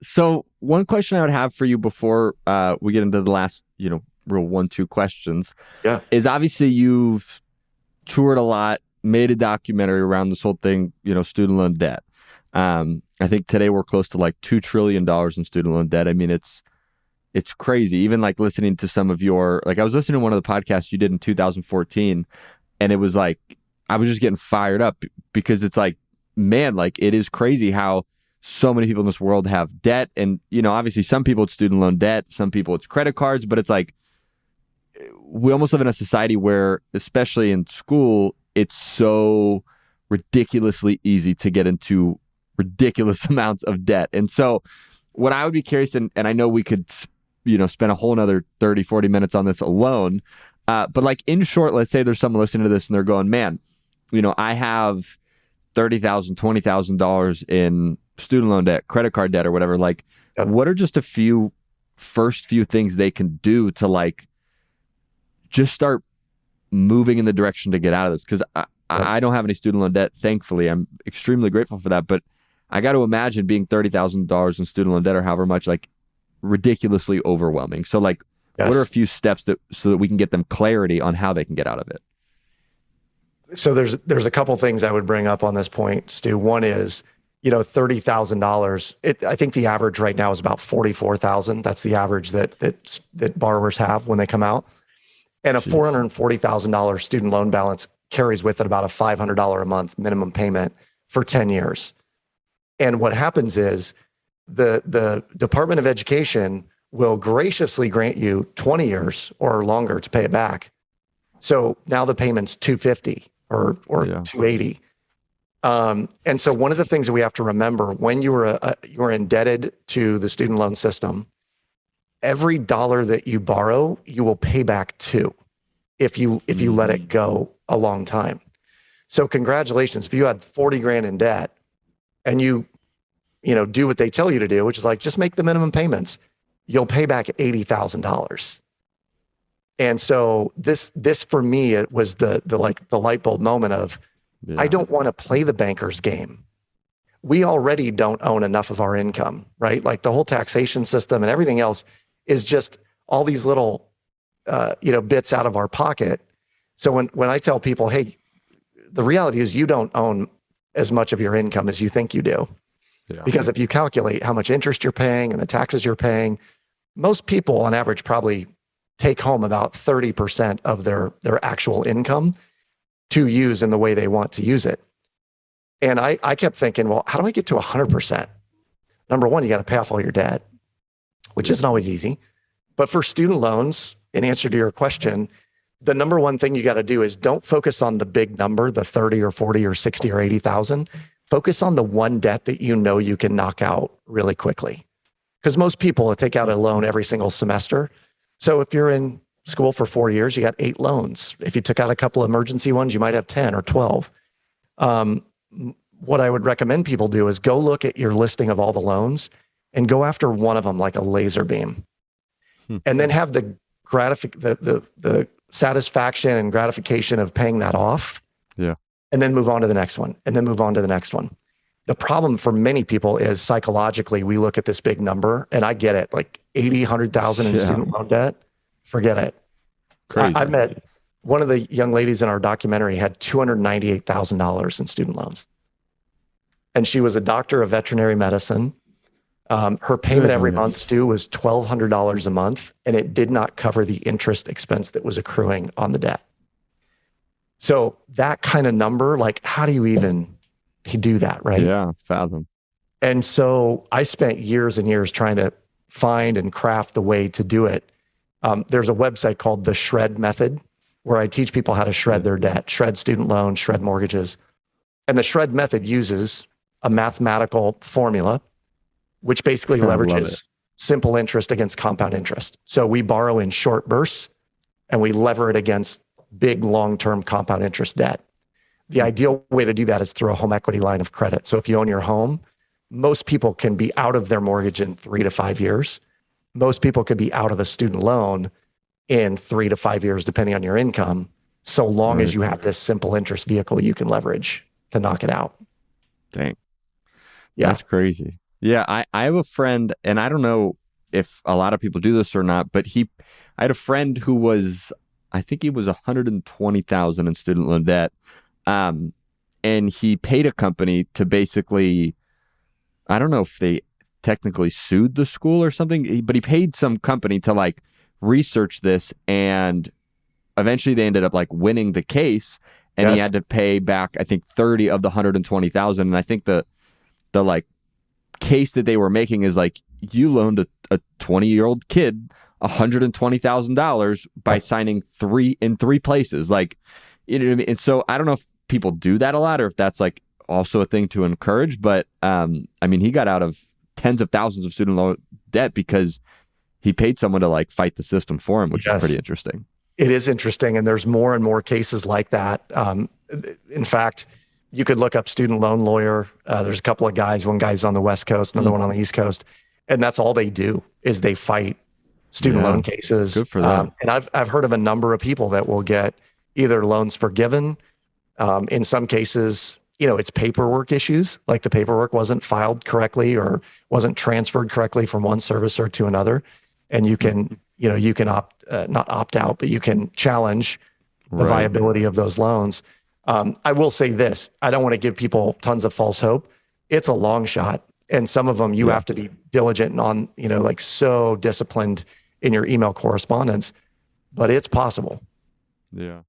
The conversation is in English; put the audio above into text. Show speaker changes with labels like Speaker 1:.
Speaker 1: So one question I would have for you before we get into the last, real 1-2 questions
Speaker 2: Yeah.
Speaker 1: is obviously you've toured a lot, made a documentary around this whole thing, student loan debt. I think today we're close to like $2 trillion in student loan debt. I mean, it's crazy. Even like listening to some of I was listening to one of the podcasts you did in 2014, and it was like, I was just getting fired up because it's like, man, like it is crazy how so many people in this world have debt. And, obviously some people it's student loan debt, some people it's credit cards, but it's like, we almost live in a society where, especially in school, it's so ridiculously easy to get into ridiculous amounts of debt. And so what I would be curious, and I know we could, spend a whole another 30, 40 minutes on this alone. But like in short, let's say there's someone listening to this and they're going, man, I have $30,000, $20,000 in student loan debt, credit card debt or whatever. Like, what are just first few things they can do to like, just start moving in the direction to get out of this? Because I don't have any student loan debt, thankfully. I'm extremely grateful for that. But I got to imagine being $30,000 in student loan debt or however much, like ridiculously overwhelming. So like, what are a few steps so that we can get them clarity on how they can get out of it?
Speaker 2: So there's a couple things I would bring up on this point, Stu. One is, $30,000. I think the average right now is about $44,000. That's the average that borrowers have when they come out. And a $440,000 student loan balance carries with it about a $500 a month minimum payment for 10 years. And what happens is the Department of Education will graciously grant you 20 years or longer to pay it back. So now the payment's $250 or $280. And so one of the things that we have to remember when you are indebted to the student loan system, every dollar that you borrow, you will pay back too, if you let it go a long time. So congratulations, if you had 40 grand in debt and you do what they tell you to do, which is like, just make the minimum payments, you'll pay back $80,000. And so this for me, it was the light bulb moment of, I don't want to play the banker's game. We already don't own enough of our income, right? Like the whole taxation system and everything else is just all these little, bits out of our pocket. So when I tell people, hey, the reality is you don't own as much of your income as you think you do. Yeah. Because if you calculate how much interest you're paying and the taxes you're paying, most people on average probably take home about 30% of their actual income to use in the way they want to use it. And I kept thinking, well, how do I get to 100%? Number one, you got to pay off all your debt, which isn't always easy. But for student loans, in answer to your question, the number one thing you got to do is don't focus on the big number, the 30 or 40 or 60 or 80,000. Focus on the one debt that you can knock out really quickly. Because most people take out a loan every single semester. So if you're in school for 4 years, you got 8 loans. If you took out a couple of emergency ones, you might have 10 or 12. What I would recommend people do is go look at your listing of all the loans and go after one of them like a laser beam. And then have the satisfaction and gratification of paying that off. Yeah. And then move on to the next one, and then move on to the next one. The problem for many people is psychologically, we look at this big number, and I get it, like 80, 100,000 in student loan debt, forget it. Crazy. I met one of the young ladies in our documentary had $298,000 in student loans. And she was a doctor of veterinary medicine. Her payment every month, Stu, was $1,200 a month, and it did not cover the interest expense that was accruing on the debt. So that kind of number, like, how do you even do that, right?
Speaker 1: Yeah, fathom.
Speaker 2: And so I spent years and years trying to find and craft the way to do it. There's a website called the Shred Method, where I teach people how to shred their debt, shred student loans, shred mortgages. And the Shred Method uses a mathematical formula, which basically leverages simple interest against compound interest. So we borrow in short bursts and we lever it against big long-term compound interest debt. The ideal way to do that is through a home equity line of credit. So if you own your home, most people can be out of their mortgage in 3 to 5 years. Most people could be out of a student loan in 3 to 5 years, depending on your income, so long as you have this simple interest vehicle you can leverage to knock it out.
Speaker 1: Dang.
Speaker 2: Yeah.
Speaker 1: That's crazy. Yeah, I have a friend, and I don't know if a lot of people do this or not, but I had a friend who was, I think he was 120,000 in student loan debt. Um, and he paid a company to basically, I don't know if they technically sued the school or something, but he paid some company to like research this, and eventually they ended up like winning the case, and he
Speaker 2: Yes.
Speaker 1: had to pay back, I think, 30 of the 120,000. And I think the like case that they were making is like, you loaned a 20-year-old kid $120,000 by
Speaker 2: Yep.
Speaker 1: signing three places. Like, you know what I mean? And so I don't know if people do that a lot or if that's like also a thing to encourage. But I mean, he got out of tens of thousands of student loan debt because he paid someone to like fight the system for him, which is pretty
Speaker 2: Yes.
Speaker 1: interesting.
Speaker 2: It is interesting, and there's more and more cases like that. In fact, you could look up student loan lawyer. There's a couple of guys. One guy's on the West Coast, another
Speaker 1: Mm,
Speaker 2: one on the East Coast, and that's all they do is they fight student
Speaker 1: yeah,
Speaker 2: loan cases.
Speaker 1: good for them.
Speaker 2: And I've heard of a number of people that will get either loans forgiven. In some cases, it's paperwork issues, like the paperwork wasn't filed correctly or wasn't transferred correctly from one servicer to another, and you can not opt out, but you can challenge the
Speaker 1: Right.
Speaker 2: viability of those loans. I will say this: I don't want to give people tons of false hope. It's a long shot, and some of them you
Speaker 1: Yeah.
Speaker 2: have to be diligent and like so disciplined in your email correspondence, but it's possible.
Speaker 1: Yeah.